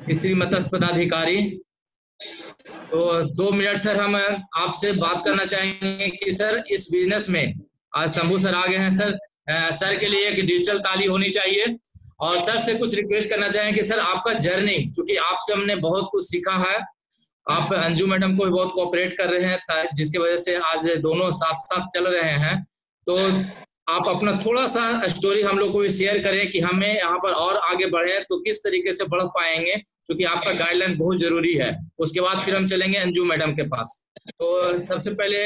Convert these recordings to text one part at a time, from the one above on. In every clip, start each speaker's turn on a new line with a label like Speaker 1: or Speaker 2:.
Speaker 1: कृषि मत्स्य पदाधिकारी। तो 2 मिनट सर, हम आपसे बात करना चाहेंगे कि सर इस बिजनेस में आज शंभू सर आ गए हैं सर। सर के लिए एक डिजिटल ताली होनी चाहिए। और सर से कुछ रिक्वेस्ट करना चाहेंगे कि सर आपका जर्नी, क्योंकि आपसे हमने बहुत कुछ सीखा है। आप अंजू मैडम को भी बहुत कोऑपरेट कर रहे हैं, जिसकी वजह से आज दोनों साथ साथ चल रहे हैं। तो आप अपना थोड़ा सा स्टोरी हम लोग को भी शेयर करें कि हमें यहाँ पर और आगे बढ़े तो किस तरीके से बढ़ पाएंगे, क्योंकि आपका गाइडलाइन बहुत जरूरी है। उसके बाद फिर हम चलेंगे अंजू मैडम के पास। तो सबसे पहले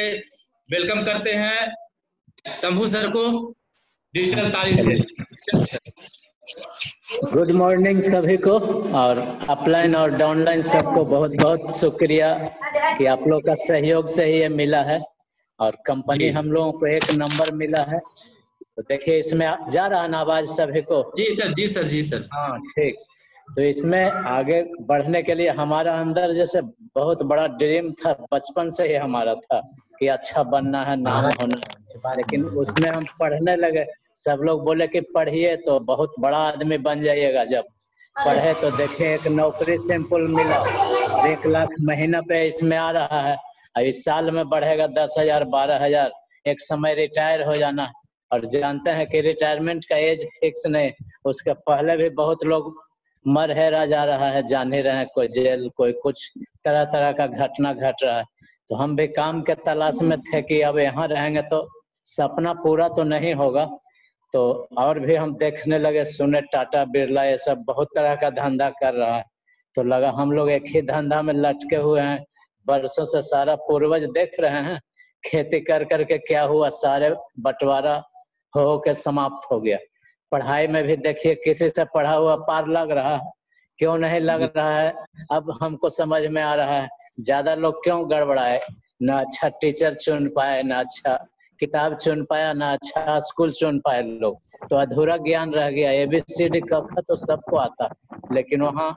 Speaker 1: वेलकम करते हैं शंभू सर को डिजिटल ताली से।
Speaker 2: गुड मॉर्निंग सभी को, और अपलाइन और डाउनलाइन सबको बहुत बहुत शुक्रिया कि आप लोग का सहयोग से ही ये मिला है और कंपनी हम लोगों को 1 नंबर मिला है। तो देखिए इसमें जा रहा ना आवाज सभी को?
Speaker 1: जी सर, जी सर, जी सर।
Speaker 2: हाँ ठीक। तो इसमें आगे बढ़ने के लिए हमारा अंदर जैसे बहुत बड़ा ड्रीम था, बचपन से ही हमारा था कि अच्छा बनना है, नाम होना है। लेकिन उसमें हम पढ़ने लगे, सब लोग बोले कि पढ़िए तो बहुत बड़ा आदमी बन जाइएगा। जब पढ़े तो देखे एक नौकरी सिंपल मिला, 1 लाख महीना पे इसमें आ रहा है। अब इस साल में बढ़ेगा 10,000 12,000, एक समय रिटायर हो जाना। और जानते हैं कि रिटायरमेंट का एज फिक्स नहीं, उसके पहले भी बहुत लोग मर हेरा जा रहा है, जान ही रहे हैं, कोई जेल, कोई कुछ, तरह तरह का घटना घट रहा है। तो हम भी काम के तलाश में थे कि अब यहाँ रहेंगे तो सपना पूरा तो नहीं होगा। तो और भी हम देखने लगे, सुने टाटा बिरला ये सब बहुत तरह का धंधा कर रहा है। तो लगा हम लोग एक ही धंधा में लटके हुए हैं, बरसों से सारा पूर्वज देख रहे हैं, खेती कर करके क्या हुआ, सारे बंटवारा हो के समाप्त हो गया। पढ़ाई में भी देखिए किसी से पढ़ा हुआ पार लग रहा है, क्यों नहीं लग रहा है अब हमको समझ में आ रहा है। ज्यादा लोग क्यों गड़बड़ाए, ना अच्छा टीचर चुन पाए, ना अच्छा किताब चुन पाया, ना अच्छा स्कूल चुन पाए लोग, तो अधूरा ज्ञान रह गया। ABCD क ख तो सबको आता, लेकिन वहाँ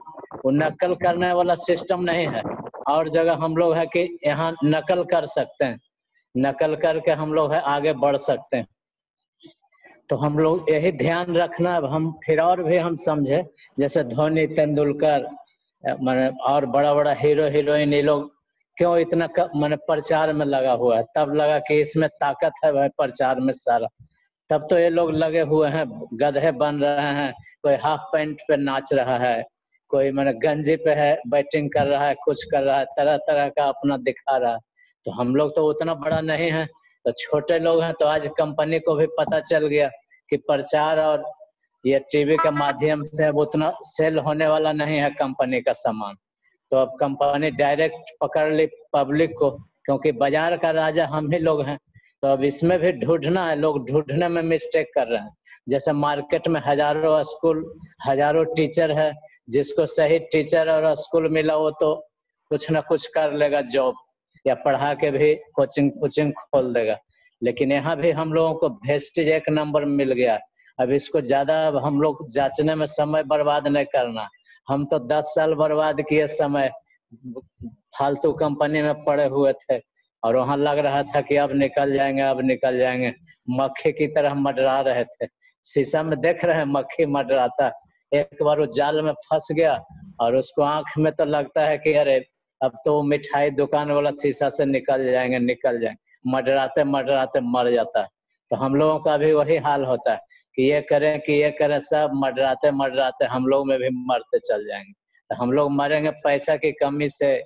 Speaker 2: वो नकल करने वाला सिस्टम नहीं है। और जगह हम लोग है कि यहाँ नकल कर सकते हैं, नकल करके हम लोग है आगे बढ़ सकते हैं। तो हम लोग यही ध्यान रखना। अब हम फिर और भी हम समझे, जैसे धोनी, तेंदुलकर, माने और बड़ा बड़ा हीरो हीरोइन, ये लोग क्यों इतना माने प्रचार में लगा हुआ है। तब लगा कि इसमें ताकत है भाई प्रचार में सारा, तब तो ये लोग लगे हुए हैं, गधे बन रहे हैं। कोई हाफ पैंट पे नाच रहा है, कोई माने गंजी पे है बैटिंग कर रहा है, कुछ कर रहा है, तरह तरह का अपना दिखा रहा है। तो हम लोग तो उतना बड़ा नहीं है, तो छोटे लोग हैं। तो आज कंपनी को भी पता चल गया कि प्रचार और ये टीवी के माध्यम से अब उतना सेल होने वाला नहीं है कंपनी का सामान। तो अब कंपनी डायरेक्ट पकड़ ली पब्लिक को, क्योंकि बाजार का राजा हम ही लोग हैं। तो अब इसमें भी ढूंढना है, लोग ढूंढने में मिस्टेक कर रहे हैं। जैसे मार्केट में हजारों स्कूल, हजारों टीचर है, जिसको सही टीचर और स्कूल मिला वो तो कुछ ना कुछ कर लेगा जॉब, या पढ़ा के भी कोचिंग कोचिंग खोल देगा। लेकिन यहाँ भी हम लोगों को वेस्टेज 1 नंबर मिल गया। अब इसको ज्यादा अब हम लोग जांचने में समय बर्बाद नहीं करना। हम तो 10 साल बर्बाद किए समय, फालतू कंपनी में पड़े हुए थे, और वहां लग रहा था कि अब निकल जाएंगे, अब निकल जाएंगे, मक्खी की तरह मंडरा रहे थे। शीशा में देख रहे हैं मक्खी मंडराता, एक बार वो जाल में फंस गया और उसको आंख में तो लगता है कि अरे अब तो मिठाई दुकान वाला शीशा से निकल जाएंगे, निकल जाएंगे, मंडराते मंडराते मर जाता है। तो हम लोगों का भी वही हाल होता है कि ये करें कि ये करें, सब मंडराते मंडराते हम लोग में भी मरते चल जाएंगे। तो हम लोग मरेंगे पैसा की कमी से,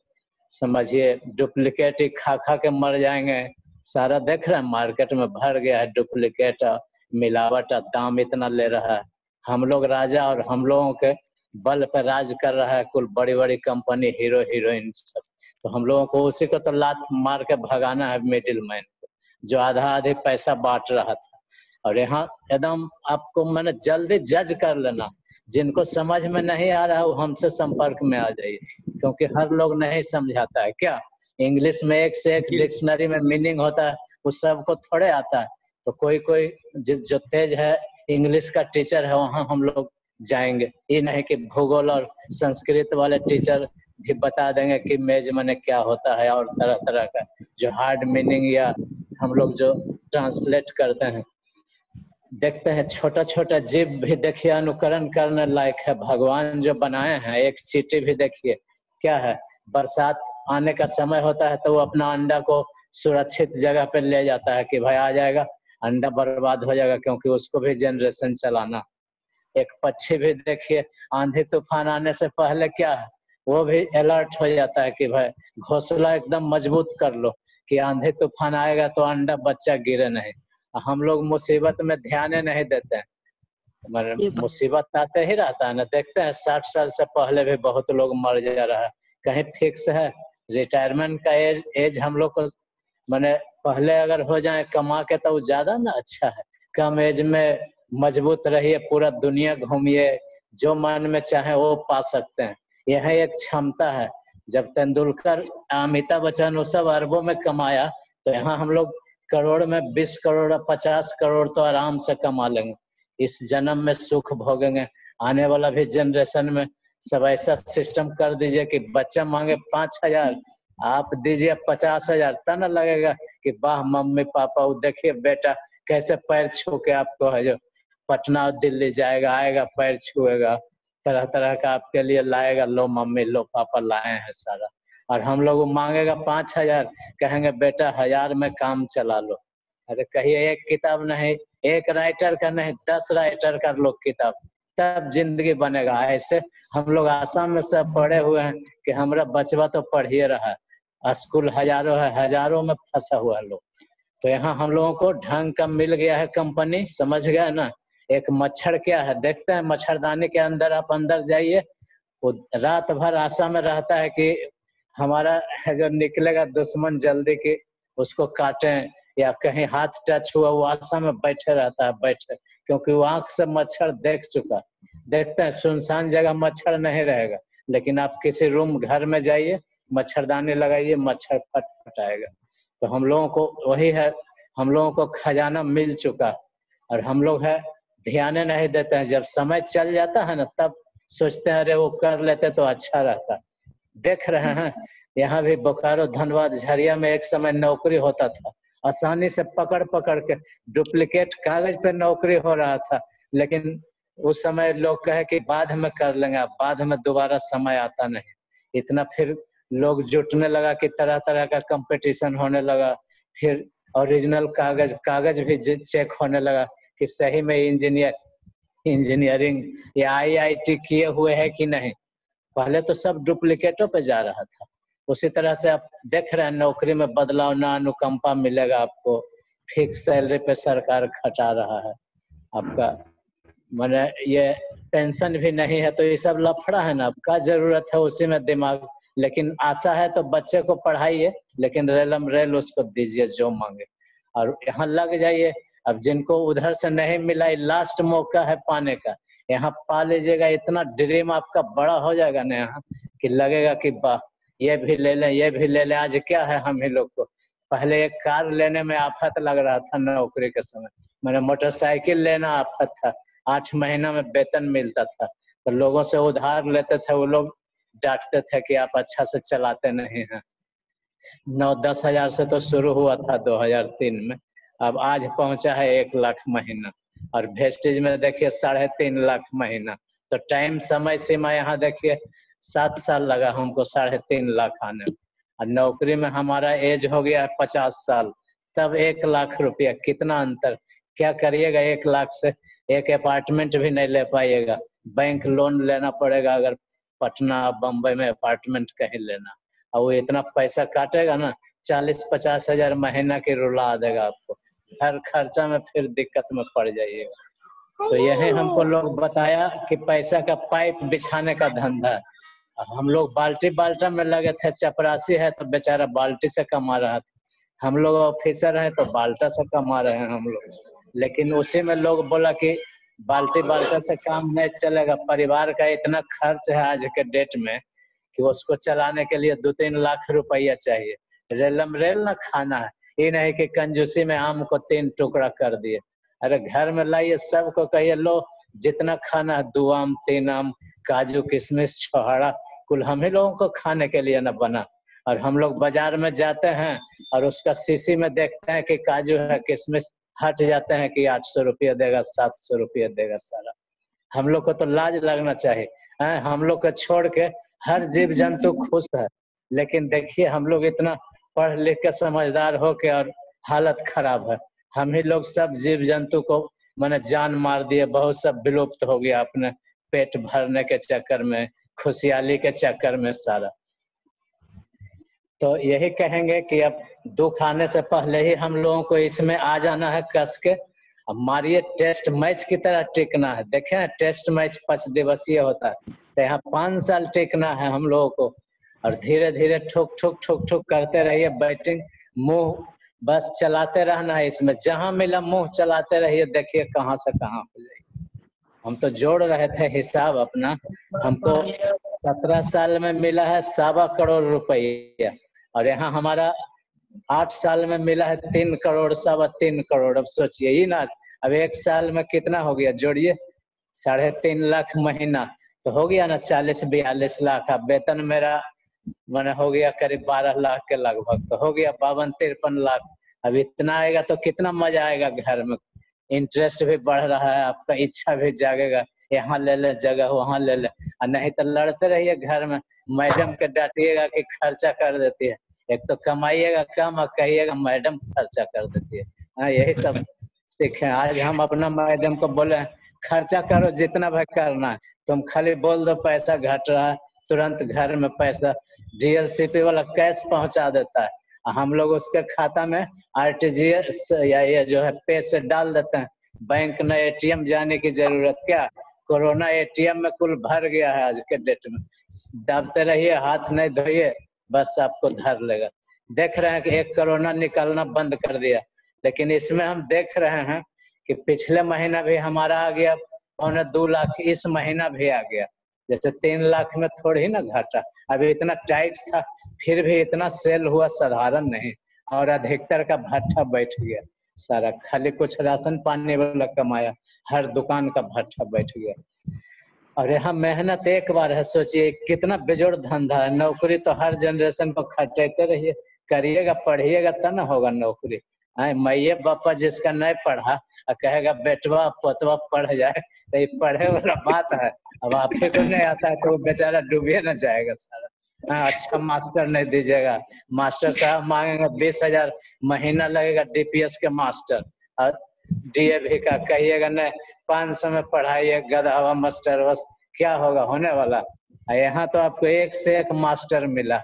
Speaker 2: समझिए डुप्लीकेट ही खा खा के मर जाएंगे। सारा देख रहे हैं मार्केट में भर गया है डुप्लीकेट, मिलावट, दाम इतना ले रहा है। हम लोग राजा और हम लोगों के बल पर राज कर रहा है कुल बड़ी बड़ी कंपनी, हीरो हीरोइन सब। तो हम लोगों को उसी को तो लात मार के भगाना है, मिडिल मैन को, जो आधा आधे पैसा बांट रहा था। और यहाँ एकदम आपको मैंने जल्दी जज कर लेना, जिनको समझ में नहीं आ रहा है वो हमसे संपर्क में आ जाइए, क्योंकि हर लोग नहीं समझाता है। क्या इंग्लिश में एक से एक डिक्शनरी में मीनिंग होता है, उस सबको थोड़े आता है। तो कोई कोई जो तेज है इंग्लिश का टीचर है वहाँ हम लोग जाएंगे, ये नहीं कि भूगोल और संस्कृत वाले टीचर भी बता देंगे कि मेज माने क्या होता है, और तरह तरह का जो हार्ड मीनिंग या हम लोग जो ट्रांसलेट करते हैं। देखते हैं छोटा छोटा जीव भी देखिए अनुकरण करने लायक है। भगवान जो बनाए हैं, एक चींटी भी देखिए क्या है, बरसात आने का समय होता है तो वो अपना अंडा को सुरक्षित जगह पे ले जाता है कि भाई आ जाएगा, अंडा बर्बाद हो जाएगा, क्योंकि उसको भी जनरेशन चलाना। एक पक्षी भी देखिए आंधी तूफान आने से पहले क्या है, वो भी अलर्ट हो जाता है कि भाई घोंसला एकदम मजबूत कर लो कि आंधी तूफान आएगा तो अंडा बच्चा गिरे नहीं। हम लोग मुसीबत में ध्यान नहीं देते हैं,
Speaker 3: ये बात
Speaker 2: मुसीबत आते ही रहता है ना। देखते हैं 60 साल से पहले भी बहुत लोग मर जा रहा है, कहीं फिक्स है रिटायरमेंट का एज हम लोग को, मैंने पहले अगर हो जाए कमा के तो ज्यादा ना अच्छा है। कम एज में मजबूत रहिए, पूरा दुनिया घूमिए, जो मन में चाहे वो पा सकते हैं। यह एक क्षमता है। जब तेंदुलकर, अमिताभ बच्चन वो सब अरबों में कमाया, तो यहाँ हम लोग करोड़ में 20 करोड़ 50 करोड़ तो आराम से कमा लेंगे। इस जन्म में सुख भोगेंगे, आने वाला भी जनरेशन में सब ऐसा सिस्टम कर दीजिए कि बच्चा मांगे 5,000, आप दीजिए 50,000, तब न लगेगा कि वाह मम्मी पापा, वो देखिए बेटा कैसे पैर छू के आपको है जो पटना और दिल्ली जाएगा, आएगा पैर छुएगा, तरह तरह का आपके लिए लाएगा, लो मम्मी लो पापा लाए हैं सारा। और हम लोग मांगेगा 5,000, कहेंगे बेटा 1,000 में काम चला लो। अरे कहिए एक किताब नहीं, एक राइटर का नहीं, 10 राइटर का लो किताब, तब जिंदगी बनेगा। ऐसे हम लोग आसाम में सब पढ़े हुए हैं कि हमारा बचवा तो पढ़िए रहा है, स्कूल हजारों है, हजारों में फंसा हुआ है लोग। तो यहाँ हम लोगों को ढंग का मिल गया है कंपनी, समझ गया ना। एक मच्छर क्या है, देखते हैं मच्छरदानी के अंदर, आप अंदर जाइए, वो रात भर आशा में रहता है कि हमारा जो निकलेगा दुश्मन जल्दी की उसको काटें, या कहीं हाथ टच हुआ, वो आशा में बैठे रहता है, बैठे, क्योंकि वो आंख से मच्छर देख चुका। देखते हैं सुनसान जगह मच्छर नहीं रहेगा, लेकिन आप किसी रूम घर में जाइए, मच्छरदानी लगाइए, मच्छर फट फट आएगा। तो हम लोगों को वही है, हम लोगों को खजाना मिल चुका, और हम लोग है ध्यान नहीं देते हैं। जब समय चल जाता है ना, तब सोचते हैं अरे वो कर लेते तो अच्छा रहता। देख रहे हैं यहाँ भी बोकारो धनबाद झरिया में एक समय नौकरी होता था, आसानी से पकड़ पकड़ के डुप्लीकेट कागज पे नौकरी हो रहा था, लेकिन उस समय लोग कहे कि बाद में कर लेंगे, बाद में दोबारा समय आता नहीं। इतना फिर लोग जुटने लगा कि तरह तरह का कंपटीशन होने लगा, फिर ओरिजिनल कागज भी चेक होने लगा कि सही में इंजीनियरिंग या IIT किए हुए है कि नहीं। पहले तो सब डुप्लीकेटों पे जा रहा था। उसी तरह से आप देख रहे हैं नौकरी में बदलाव, ना अनुकंपा मिलेगा आपको, फिक्स सैलरी पे सरकार खटा रहा है आपका, माने ये पेंशन भी नहीं है। तो ये सब लफड़ा है ना, आपका जरूरत है उसी में दिमाग, लेकिन आशा है तो बच्चे को पढ़ाइए, लेकिन रेलम रेल उसको दीजिए जो मांगे, और यहाँ लग जाइए। अब जिनको उधर से नहीं मिला, लास्ट मौका है पाने का, यहाँ पा लीजिएगा, इतना ड्रीम आपका बड़ा हो जाएगा ना यहाँ कि लगेगा कि वाह ये भी ले लें, ये भी ले लें। आज क्या है हम ही लोग को, पहले एक कार लेने में आफत लग रहा था नौकरी के समय, मैंने मोटरसाइकिल लेना आफत था, 8 महीना में वेतन मिलता था, तो लोगों से उधार लेते थे, वो लोग डांटते थे कि आप अच्छा से चलाते नहीं हैं। 9-10 हजार से तो शुरू हुआ था 2003 में, अब आज पहुंचा है 1 लाख महीना, और वेस्टेज में देखिए 3.5 लाख महीना। तो टाइम समय सीमा यहाँ देखिए 7 साल लगा हमको 3.5 लाख आने में, और नौकरी में हमारा एज हो गया 50 साल, तब 1 लाख रुपया, कितना अंतर। क्या करिएगा 1 लाख से, एक अपार्टमेंट भी नहीं ले पाइएगा, बैंक लोन लेना पड़ेगा अगर पटना बम्बई में अपार्टमेंट कहीं लेना, और वो इतना पैसा काटेगा ना, 40-50 हजार महीना की रुला देगा आपको, हर खर्चा में फिर दिक्कत में पड़ जाइएगा। तो यही हमको लोग बताया कि पैसा का पाइप बिछाने का धंधा है। हम लोग बाल्टी बाल्टा में लगे थे, चपरासी है तो बेचारा बाल्टी से कमा रहा था, हम लोग ऑफिसर हैं तो बाल्टा से कमा रहे हैं हम लोग। लेकिन उसी में लोग बोला कि बाल्टी बाल्टा से काम नहीं चलेगा, परिवार का इतना खर्च है आज के डेट में कि उसको चलाने के लिए 2-3 लाख रुपया चाहिए, रेलम रेल ना खाना है। ये नहीं कि कंजूसी में आम को 3 टुकड़ा कर दिए, अरे घर में लाइए, सबको कहिए लो जितना खाना है, 2 आम 3 आम, काजू किशमिश छोहाड़ा, कुल हम ही लोगों को खाने के लिए न बना। और हम लोग बाजार में जाते हैं और उसका शीशी में देखते हैं कि काजू है किशमिश हट जाते हैं कि 800 रुपया देगा, 700 रुपया देगा सारा। हम लोग को तो लाज लगना चाहिए। हम लोग को छोड़ के हर जीव जंतु खुश है, लेकिन देखिए हम लोग इतना पढ़ लिख के समझदार हो के और हालत खराब है। हम ही लोग सब जीव जंतु को मैंने जान मार दिए, बहुत सब विलुप्त हो गया अपने पेट भरने के चक्कर में, खुशहाली के चक्कर में सारा। तो यही कहेंगे कि अब दुख आने से पहले ही हम लोगों को इसमें आ जाना है कस के। अब मारिए टेस्ट मैच की तरह टिकना है। देखें टेस्ट मैच 5 दिवसीय होता है, तो यहाँ 5 साल टिकना है हम लोगों को। और धीरे धीरे ठुक ठुक ठुक ठुक करते रहिए, बैटिंग मुंह बस चलाते रहना है इसमें, जहां मिला मुंह चलाते रहिए, देखिए कहाँ से कहाँ हो जाएगी। हम तो जोड़ रहे थे हिसाब अपना, हमको 17 साल में मिला है 1.25 करोड़ रुपया, और यहाँ हमारा 8 साल में मिला है 3 करोड़ 3.25 करोड़। अब सोचिए ही ना, अब 1 साल में कितना हो गया, जोड़िए 3.5 लाख महीना, तो हो गया ना 40-42 लाख। अब वेतन मेरा मैंने हो गया करीब 12 लाख के लगभग, तो हो गया 52-53 लाख। अब इतना आएगा तो कितना मजा आएगा घर में। इंटरेस्ट भी बढ़ रहा है, आपका इच्छा भी जागेगा, यहाँ ले ले जगह वहाँ ले ले। और नहीं तो लड़ते रहिए घर में, मैडम के डांटिएगा कि खर्चा कर देती है। एक तो कमाइएगा कम और कहिएगा मैडम खर्चा कर देती है। हाँ, यही सब सीखे। आज हम अपना मैडम को बोले खर्चा करो जितना भाई करना है, तुम खाली बोल दो पैसा घट रहा है, तुरंत घर में पैसा डीएलसीपी वाला कैश पहुंचा देता है। हम लोग उसके खाता में आरटीजीएस या ये जो है पे से डाल देते हैं। बैंक में एटीएम जाने की जरूरत क्या, कोरोना एटीएम में कुल भर गया है आज के डेट में। दबते रहिए, हाथ नहीं धोइए, बस आपको धर लेगा। देख रहे हैं कि एक कोरोना निकलना बंद कर दिया, लेकिन इसमें हम देख रहे हैं कि पिछले महीना भी हमारा आ गया 2.25 लाख, इस महीना भी आ गया। जैसे 3 लाख में थोड़ी ना घटा, अभी इतना टाइट था फिर भी इतना सेल हुआ, साधारण नहीं। और अधिकतर का भट्ठा बैठ गया सारा, खाली कुछ राशन पानी वाला कमाया, हर दुकान का भट्ठा बैठ गया। और यहाँ मेहनत एक बार है, सोचिए कितना बेजोड़ धंधा है। नौकरी तो हर जनरेशन को खटेते रहिए, करिएगा पढ़िएगा तब ना होगा नौकरी। मैये बापा जिसका नहीं पढ़ा और कहेगा बेटवा पोतवा पढ़ जाए, तो ये पढ़े वाला बात है। अब आप ही को नहीं आता है तो वो बेचारा डूबिए ना जाएगा सारा। अच्छा मास्टर नहीं दीजिएगा, मास्टर साहब मांगेंगे 20,000 महीना लगेगा डीपीएस के मास्टर, और डीएवी का कहिएगा नहीं 500 में पढ़ाइए गधा मास्टर, बस क्या होगा होने वाला। यहाँ तो आपको एक से एक मास्टर मिला,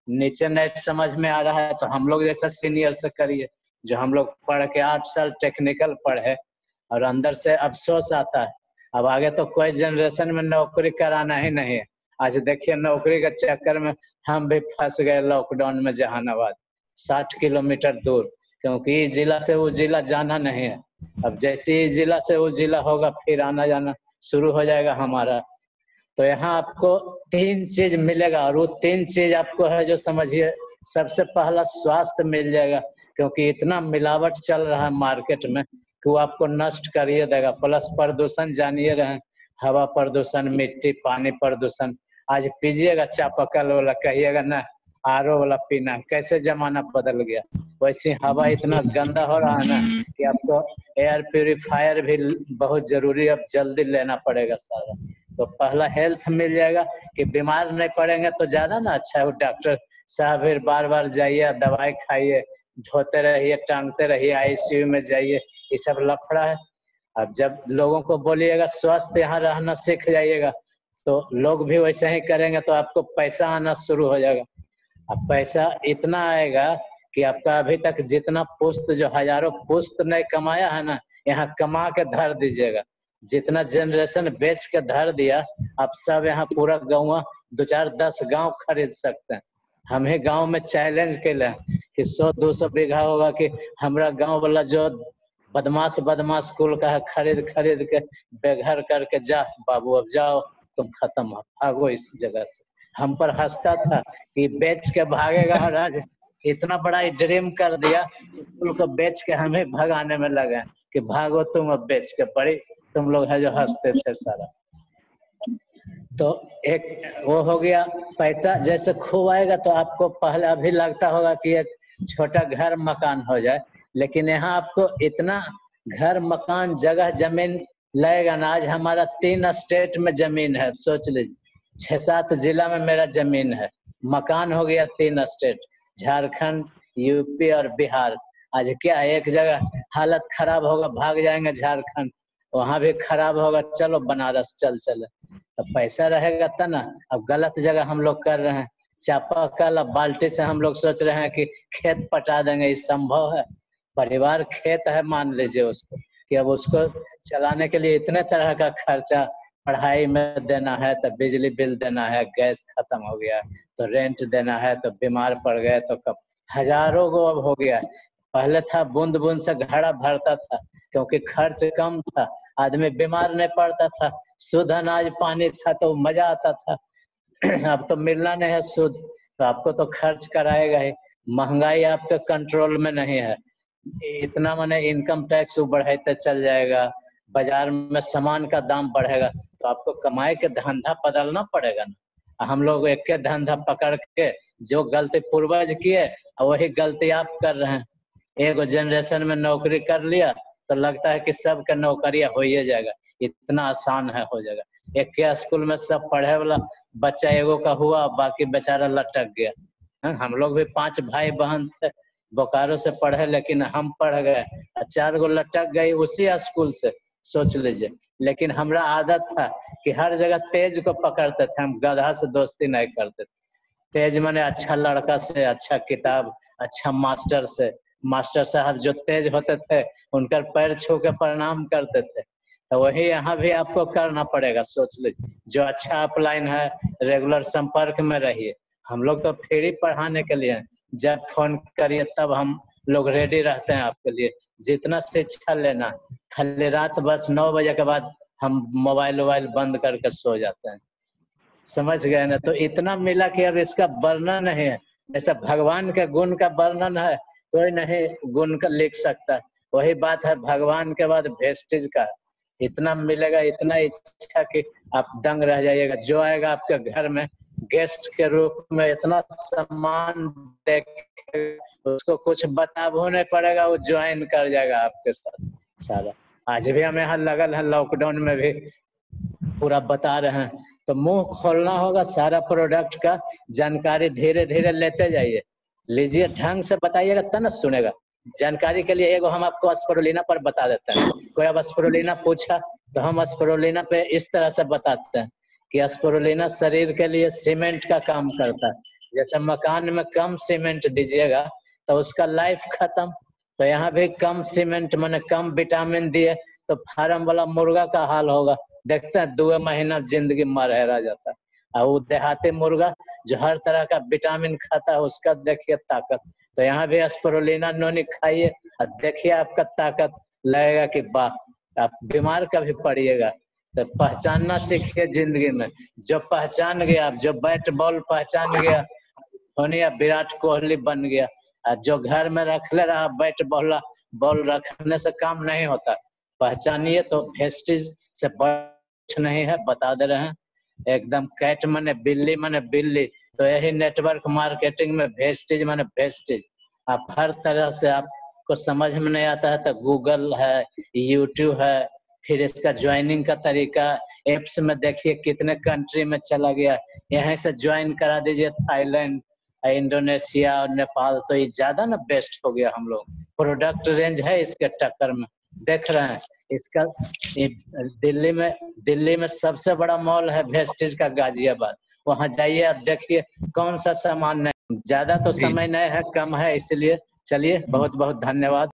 Speaker 2: नीचे नेट समझ में आ रहा है तो हम लोग जैसा सीनियर से करिए, जो हम लोग पढ़ के 8 साल टेक्निकल पढ़े और अंदर से अफसोस आता है। अब आगे तो कोई जनरेशन में नौकरी कराना ही नहीं है। आज देखिए नौकरी के चक्कर में हम भी फंस गए लॉकडाउन में, जहानाबाद 60 किलोमीटर दूर, क्योंकि इस जिला से वो जिला जाना नहीं है। अब जैसे ही जिला से वो जिला होगा फिर आना जाना शुरू हो जाएगा हमारा। तो यहाँ आपको 3 चीज मिलेगा, और वो 3 चीज आपको है जो समझिए, सबसे पहला स्वास्थ्य मिल जाएगा, क्योंकि इतना मिलावट चल रहा है मार्केट में कि वो आपको नष्ट करिए देगा। प्लस प्रदूषण जानिए रहे, हवा प्रदूषण, मिट्टी पानी प्रदूषण। आज पीजिएगा चापाकल वाला, कहिएगा ना आरओ वाला पीना, कैसे जमाना बदल गया। वैसे हवा इतना गंदा हो रहा है ना कि आपको एयर प्यूरिफायर भी बहुत जरूरी, अब जल्दी लेना पड़ेगा सारा। तो पहला हेल्थ मिल जाएगा कि बीमार नहीं पड़ेंगे तो ज्यादा ना अच्छा है। वो डॉक्टर साहब फिर बार बार जाइए, दवाई खाइए, धोते रहिए, टांगते रहिए, आईसीयू में जाइए, ये सब लफड़ा है। अब जब लोगों को बोलिएगा स्वस्थ यहाँ रहना सीख जाइएगा, तो लोग भी वैसे ही करेंगे, तो आपको पैसा आना शुरू हो जाएगा। अब पैसा इतना आएगा कि आपका अभी तक जितना पुश्त, जो हजारों पुश्त नहीं कमाया है ना, यहाँ कमा के धर दीजिएगा। जितना जनरेशन बेच के धर दिया, अब सब यहाँ पूरा गाँव 2-4-10 गांव खरीद सकते हैं। हम ही गांव में चैलेंज के लिए कि 100-200 बीघा होगा कि हमारा गांव वाला जो बदमाश कुल का है, खरीद खरीद के बेघर करके जा बाबू, अब जाओ तुम, खत्म हो, भागो इस जगह से। हम पर हंसता था कि बेच के भागेगा, और आज इतना बड़ा ड्रीम कर दिया, कुल को बेच के हमें भगाने में लगे कि भागो तुम अब बेच के, बड़ी तुम लोग है जो हंसते थे सारा। तो एक वो हो गया पैसा, जैसे खूब आएगा तो आपको पहले अभी लगता होगा कि एक छोटा घर मकान हो जाए, लेकिन यहाँ आपको इतना घर मकान जगह जमीन लगेगा ना। आज हमारा 3 स्टेट में जमीन है, सोच लीजिए 6-7 जिला में मेरा जमीन है, मकान हो गया 3 स्टेट, झारखंड, यूपी और बिहार। आज क्या एक जगह हालत खराब होगा भाग जाएंगे झारखंड, वहां भी खराब होगा चलो बनारस चले। तो पैसा रहेगा तब ना। अब गलत जगह हम लोग कर रहे हैं, चापाकल बाल्टी से हम लोग सोच रहे हैं कि खेत पटा देंगे, ये संभव है? परिवार खेत है मान लीजिए उसको, कि अब उसको चलाने के लिए इतने तरह का खर्चा, पढ़ाई में देना है तो बिजली बिल देना है, गैस खत्म हो गया तो रेंट देना है, तो बीमार पड़ गए तो कब हजारों को अब हो गया। पहले था बूंद बूंद से घड़ा भरता था क्योंकि खर्च कम था, आदमी बीमार नहीं पड़ता था, शुद्ध अनाज पानी था तो मजा आता था। अब तो मिलना नहीं है शुद्ध, तो आपको तो खर्च कराएगा ही। महंगाई आपके कंट्रोल में नहीं है, इतना माने इनकम टैक्स बढ़ाते चल जाएगा, बाजार में सामान का दाम बढ़ेगा, तो आपको कमाई के धंधा बदलना पड़ेगा ना। हम लोग एक के धंधा पकड़ के जो गलती पूर्वज किए वही गलती आप कर रहे हैं। एक जनरेशन में नौकरी कर लिया तो लगता है कि सबका नौकरियां हो ही जाएगा, इतना आसान है हो जाएगा। एक के स्कूल में सब पढ़े वाला बच्चा एगो का हुआ, बाकी बेचारा लटक गया। हम लोग भी 5 भाई बहन थे, बोकारो से पढ़े, लेकिन हम पढ़ गए, 4 गो लटक गई उसी स्कूल से, सोच लीजिए। लेकिन हमरा आदत था कि हर जगह तेज को पकड़ते थे, हम गधा से दोस्ती नहीं करते थे। तेज माने अच्छा लड़का से, अच्छा किताब, अच्छा मास्टर से। मास्टर साहब जो तेज होते थे उनका पैर छू के प्रणाम करते थे, तो वही यहाँ भी आपको करना पड़ेगा। सोच लीजिए, जो अच्छा अपलाइन है रेगुलर संपर्क में रहिए। हम लोग तो फ्री पढ़ाने के लिए, जब फोन करिए तब हम लोग रेडी रहते हैं आपके लिए, जितना शिक्षा लेना। खाली रात बस 9 बजे के बाद हम मोबाइल वोबाइल बंद करके सो जाते हैं, समझ गए ना। तो इतना मिला कि अब इसका वर्णन नहीं है, जैसा भगवान के गुण का वर्णन है कोई नहीं गुण का लिख सकता। वही बात है भगवान के बाद वेस्टेज का, इतना मिलेगा, इतना इच्छा कि आप दंग रह जाइएगा। जो आएगा आपके घर में गेस्ट के रूप में इतना सम्मान देखे, उसको कुछ बताबो नहीं पड़ेगा, वो ज्वाइन कर जाएगा आपके साथ सारा। आज भी हम यहाँ लगल है, लॉकडाउन में भी पूरा बता रहे हैं। तो मुंह खोलना होगा, सारा प्रोडक्ट का जानकारी धीरे धीरे लेते जाइए, लीजिए, ढंग से बताइएगा तब ना सुनेगा। जानकारी के लिए एगो हम आपको स्पिरुलिना पर बता देते हैं। कोई अब स्पिरुलिना पूछा तो हम स्पिरुलिना पे इस तरह से बताते हैं कि स्पिरुलिना शरीर के लिए सीमेंट का काम करता है। जैसे मकान में कम सीमेंट दीजिएगा तो उसका लाइफ खत्म, तो यहाँ भी कम सीमेंट माने कम विटामिन दिए तो फार्म वाला मुर्गा का हाल होगा, देखते हैं 2 महीना जिंदगी मर जाता है। और वो देहाती मुर्गा जो हर तरह का विटामिन खाता है उसका देखिए ताकत। तो यहाँ भी स्पिरुलिना नोनी खाइए और देखिए आपका ताकत लगेगा कि वाह, आप बीमार कभी पड़िएगा। तो पहचानना सीखिए जिंदगी में, जो पहचान गया, आप जो बैट बॉल पहचान गया, धोनी विराट कोहली बन गया। जो घर में रख ले रहा बैट बॉल रखने से काम नहीं होता, पहचानिए। तो वेस्टेज से कुछ नहीं है, बता दे रहे हैं एकदम। कैट माने बिल्ली माने बिल्ली, तो यही नेटवर्क मार्केटिंग में वेस्टेज माने वेस्टेज। आप हर तरह से, आपको समझ में नहीं आता है तो गूगल है, यूट्यूब है, फिर इसका ज्वाइनिंग का तरीका एप्स में देखिए कितने कंट्री में चला गया, यहीं से ज्वाइन करा दीजिए। थाईलैंड, इंडोनेशिया और नेपाल, तो ये ज्यादा ना बेस्ट हो गया। हम लोग प्रोडक्ट रेंज है इसके टक्कर में, देख रहे हैं इसका। दिल्ली में सबसे बड़ा मॉल है वेस्टेज का, गाजियाबाद, वहां जाइए आप देखिए कौन सा सामान नहीं। ज्यादा तो समय नहीं है, कम है, इसलिए चलिए, बहुत बहुत धन्यवाद।